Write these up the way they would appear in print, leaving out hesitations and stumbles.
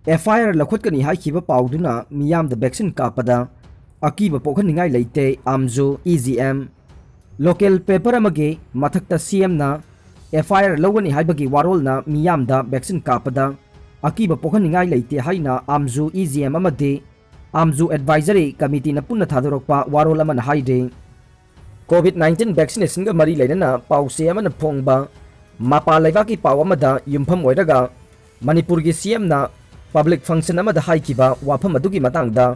FIR लखोटकनी हाइखिबा पाउदुना मियाम the vaccine कापदा अकीबा पोखनिंगाई लेते आमजो EGM local paper अमगे मथक्ता CM ना FIR लौगनी हाइबगी वारोलना मियाम द वैक्सीन कापदा अकीबा पोखनिंगाई लेते हाइना आमजो EGM अमदे आमजो एडवाइजरी कमिटी न पुन्ना थादोरकपा वारोल अमन हाइदे COVID-19 वैक्सीनेशन गा मरी लेना पाउसे अमन फोंगबा मापा लेबाकी पाव अमदा युमफम ओइरगा मणिपुर की CM ना पब्लिक फंक्शन अमदा हाइकिबा वाफम अदुगी मतंगदा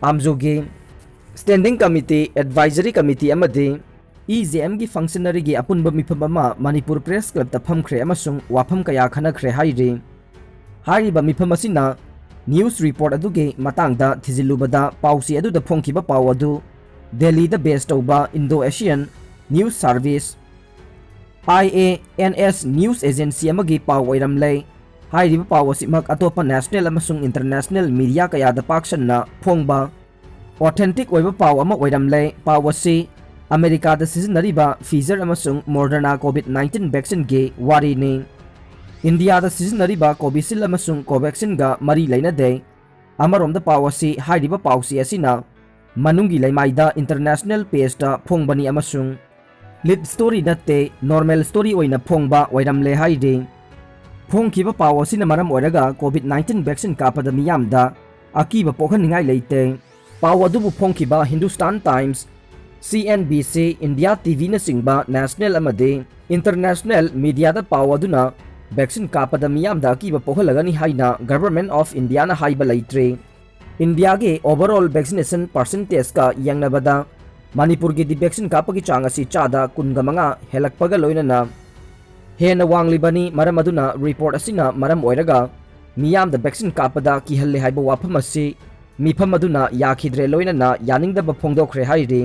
आमजोगे स्टैंडिंग कमिटी एडवाइजरी कमिटी अमदे EGM की फंक्शनरी की अपुनब मिफम अमा मणिपुर प्रेस क्लब तफमख्रे अमसुंग वाफम कया खनख्रे हाइरे हाइरिबा मिफम असिना न्यूज़ रिपोर्ट अदुगे मतंगदा थिजिलुबदा पाउसी अदुदा फोंखिबा पाव अदु दिल्ली द बेस तौबा Indo Asian news service IANS news agency अमगी पाव ओइरमले हाइरिबा पाव असिमक अतोपा नेशनल अमसुंग इंटरनेशनल मीडिया कयादा पाक्सन्ना फोंगबा ऑथेंटिक ओइबा पाव अमा ओइरमले पाव असि अमेरिका द सिजनरीबा फिजर अमसुंग मॉडर्ना COVID-19 वैक्सीन के वारीने इंडिया द सिजनरीबा कोविशील्ड अमसुंग कोवैक्सीन गा मरी लेनदे अमरोम द पाव असि हाइरिबा पावसी असिना मनुंगी लेमाइदा इंटरनेशनल पेज दा फोंगबनी अमसुंग लीड स्टोरी नत्ते नॉर्मल स्टोरी ओइना फोंगबा ओइरमले हाइदे फोंखिबा पाव असिना मरम ओइरगा COVID-19 वैक्सीन कापदा मियामदा अकीबा पोखनिंगाई लेते पाव अदुबु फोंखिबा Hindustan Times CNBC India TV न सिंगबा नेशनल अमदे इंटरनेशनल मीडिया दा पाव अदुना वैक्सीन कापदा मियामदा अकीबा पोखलगनी हाइना गवर्नमेंट ऑफ इंडिया ना हाइबा लेत्रे इंडिया के ओवरऑल वैक्सीनेशन परसेंटेज का यंगनबदा मणिपुर की वैक्सीन कापगी चांग असि चादा कुनगमंगा हेलकपगा लोइनना हेन वांगलिबनी मरम अदुना रिपोर्ट असिना मरम ओइरगा मियाम द वैक्सीन कापदा किहल्ले हाइबा वाफम असि मिफम अदुना याखिद्रे लोइनना यानिंगदब फोंगदोखरे हाइरे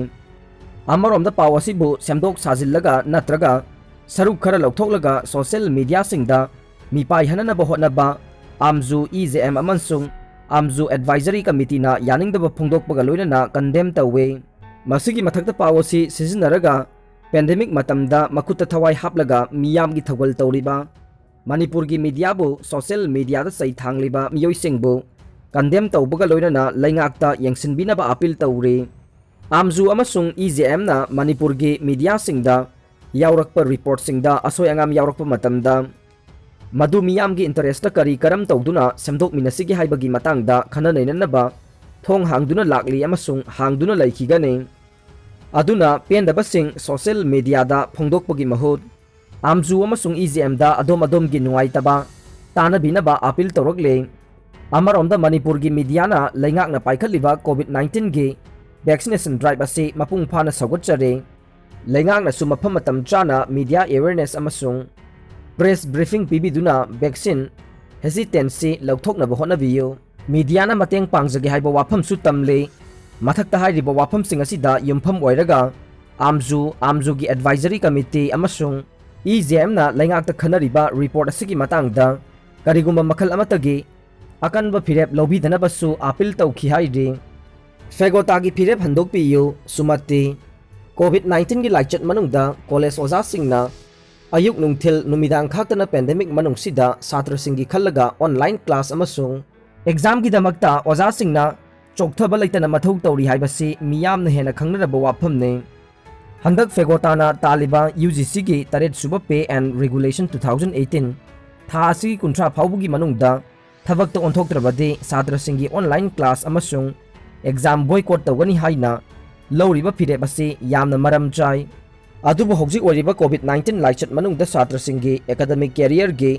अमरोम द पाव असिबु सेमदोक साजिल्लगा नत्रगा सरुक खरा लौथोकलगा सोशल मीडिया सिंगदा मिपाई हननब होटनबा आमजु EGM अमनसुंग आमजु एडवाइजरी कमिटी ना यानिंगदब फोंगदोकपगा लोइनना कंडेम तवे मसिगी मथक्ता पाव असि सिजनरगा पेंडेमिक मतमदा मकुत थवाई हापलगा मियाम की थगल तौरिबा मणिपुर की मीडिया बु सोशल मीडिया दा सै थांगलिबा मियोइसिंगबु कंडेम तौबगा लोइनना लैंगाकता यंगसिनबिनबा अपील तौरे आमजु अमसुंग EGM ना मणिपुर की मीडिया सिंगदा यावरकपा रिपोर्ट सिंगदा असोय अंगाम यावरकपा मतमदा मधु मियाम की इंटरेस्ट करी करम तौदुना सेमदोक मिनसिगी हाइबगी मतंगदा खना नैननबा थोंग हांगदुना लाकली अमसुंग हांगदुना लैखिगने अदुना पेंदबसिंग सोशल मीडिया दा फोंदोकपगी महुत आमजु अमसुंग EGM दा अदोम अदोम की नुआइतबा तानबिनबा अपील तौरकले अमरोम दा मणिपुर की मीडिया ना लैंगाकना पाइखलिबा COVID-19 की वैक्सीनेशन ड्राइव असे मपुंग फाना सगुटचरे लैंगाकना सुमफम मतम चाना मीडिया अवेयरनेस अमसुंग प्रेस ब्रीफिंग पीबीदुना वैक्सीन हेजिटेंसी लौथोकनबा होटनबियो मीडिया ना मतेंग पांगजगे हाइबा वाफम सु तमले मथक्ता हाइरिबा वाफम सिंग असिदा युमफम ओइरगा आमजु की एडवाइजरी कमिटी अमसुंग EGM ना लैंगाकता खनरिबा रिपोर्ट असिगी मतंगदा करिगुम्बा मखल अमतगी अकनबा फिरेप लौबीदनबसु अपील तौखि हाइदे फेगोता की फिरेप हंदोकपियो सुमति COVID-19 की लाइचत मनुंगदा कॉलेज ओजा सिंगना अयुक नुंगथिल नुमिदांग खाक्तना पेंडेमिक मनुंगसिदा छात्र सिंगी खल्लगा ऑनलाइन क्लास अमसुंग एग्जाम की दमकता ओजा सिंगना चोकथब लेतना मथौ तौरी हाइबसी मियामना हेना खंगनरबा वाफमने हंदक फेगोताना तालिबा UGC की 3 सुबा पे एंड रेगुलेशन 2018 था असि कुंट्रा फाउबुगी मनुंगदा थबकता ओंथोक्त्रबदे छात्र सिंगी ऑनलाइन क्लास अमसुंग एग्जाम बॉयकॉट तौगनी हाइना लौरिबा फिरेप असे यामना मरम चाय अदुबु हौजिक ओरिबा COVID-19 लाइचत मनुंगदा छात्र सिंगी एकेडमिक कैरियर गे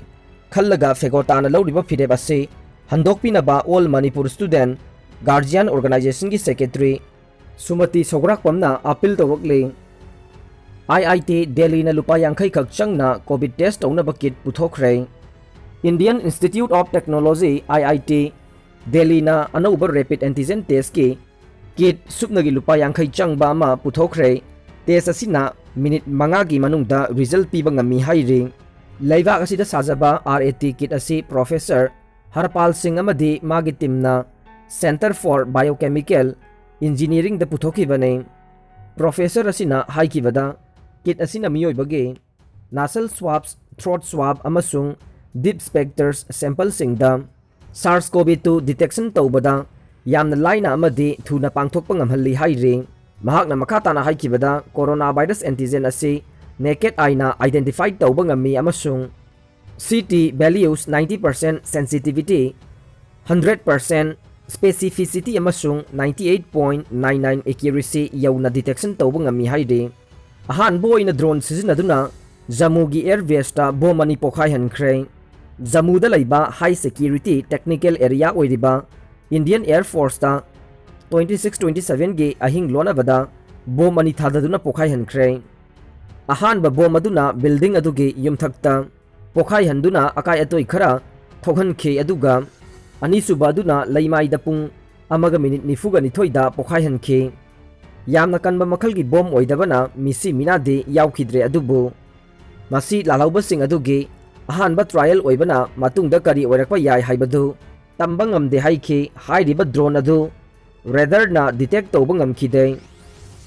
खल्लगा फेगोताना लौरिबा फिरेप असे हंदोकपिनबा all Manipur student guardian organization की सेक्रेटरी सुमति सौगराकपमना अपील तौरकले IIT दिल्ली ना लुपा यांखै खक चंगना कोविड टेस्ट तौनबा किट पुथोखरे Indian Institute of Technology IIT Delhi ना अनौबा रैपिड एंटीजन टेस्ट की किट सुपनगी लुपा यांखै चंगबा अमा पुथोखरे टेस्ट असिना मिनिट 5 की मनुंगदा रिजल्ट पीबा ngami हाइरे लैबाक असिदा साजबा RAT किट असि प्रोफेसर हरपाल सिंह अमदी मागी टीमना सेंटर फॉर बायोकेमिकल इंजीनियरिंग द पुथोखिबने प्रोफेसर असिना हाइकिबदा किट असिना मियोइबगे नासल स्वाब्स थ्रोट स्वाब अमसुंग डीप स्पेक्टर्स सैंपल सिंगदा SARS-CoV-2 detection tawbada yamna laina amadi thuna pangthokpa ngamhalli hairi mahakna makha tana haikibada coronavirus antigen asi naked eye na identify tawba ngami amasung CT values 90% sensitivity 100% specificity amasung 98.99 accuracy yauna detection tawba ngami hairi ahan boina drone sizinaduna Jammu gi air base ta bomani pokhai hankhre Jammu da laiba high security technical area oiriba Indian Air Force ta 26-27 ge ahing lona bada bomani thadaduna pokhai hankhre ahan ba bom aduna building aduge yumthakta pokhai handuna akai atoi khara thoghan khe aduga ani suba duna laimai da pung amaga minute nifuga ni thoida pokhai hankhe yamna kanba makhal gi bom oidabana misi minade yaukhidre adubu masi lalauba sing adugi ahanba trial oibana matungda kari oirakpa yai haibadu tamba ngamde haikhe hairiba drone adu radar na detect tawba ngamkhide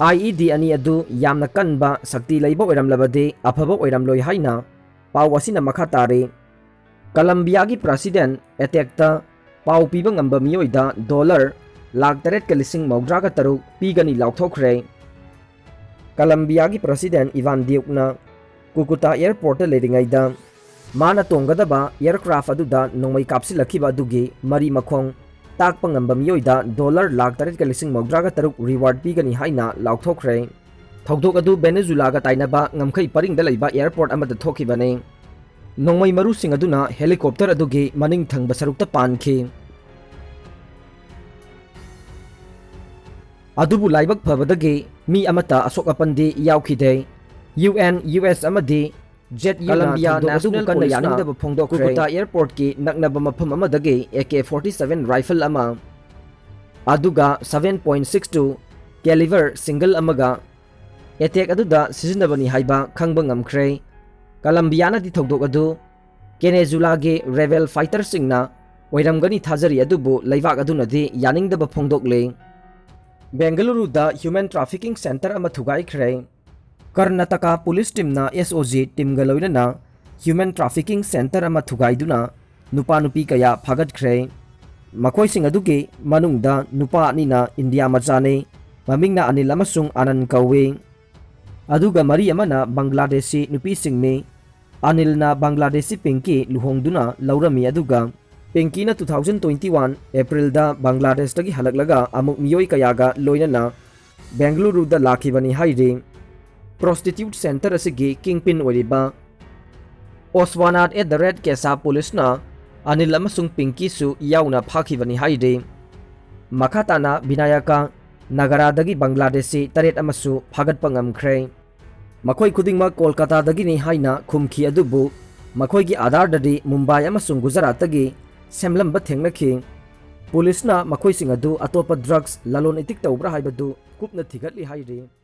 IED ani adu yamna kanba sakti leiba oiramlabade afaba oiramloi haina pawasina makha tare Colombia gi president attack ta pau piba ngamba miyoida $1,330,000 pigani laukthokre Colombia gi president Ivan Duque na Cucuta airport leringaida mana tonggadaba aircraft aduda nongmai kapsilakhiba adugi mari makhong takpa ngamba miyoida $1,330,000 reward pigani haina laukthokre thokdok adu Venezuela ga tainaba ngamkhai paringda leiba airport amada thokibane nongmai maru sing aduna helicopter adugi maning thangba sarukta pankhi adubu laibak phabadagi mi amata asok apandi yaukhide UN US amadi Jet Colombia National Police na Cucuta Airport ki naknaba mafam amadagi AK-47 rifle ama aduga 7.62 caliber single amaga attack aduda sizinabani haiba khangba ngamkhre Colombia na di thokdok adu Venezuela ge rebel fighter singna oiramgani thajari adubu laibak aduna di yaningdaba phongdokle Bengaluru da human trafficking center ama thugai khre Karnataka police team na SOG team galoina na human trafficking center ama thugai duna nupa nupi kaya phagat khre makoi sing adugi manungda nupa ani na India majane mamingna Anil amasung Anand kawe aduga mari amana Bangladeshi nupi singni Anil na Bangladeshi Pinky luhongduna laurami aduga Pinky na 2021 April da Bangladesh tagi halaklaga amuk miyoi kayaga loina na Bengaluru da lakhibani hairi prostitute center asigi kingpin oriba Oswanat at the Red Kesa police na Anil amasung Pinky su yauna phakibani hairi makhatana Binayaka Nagaradagi Bangladeshi taret amasu phagatpa ngamkhre makhoi khudingma Kolkata dagi ni haina khumkhi adubu makhoi gi Aadhar dadi Mumbai amasung Gujarat tagi semlamba thengnakhi police na makhoi sing adu atopa drugs lalon itik tawbra haibadu kupna thigatli hairi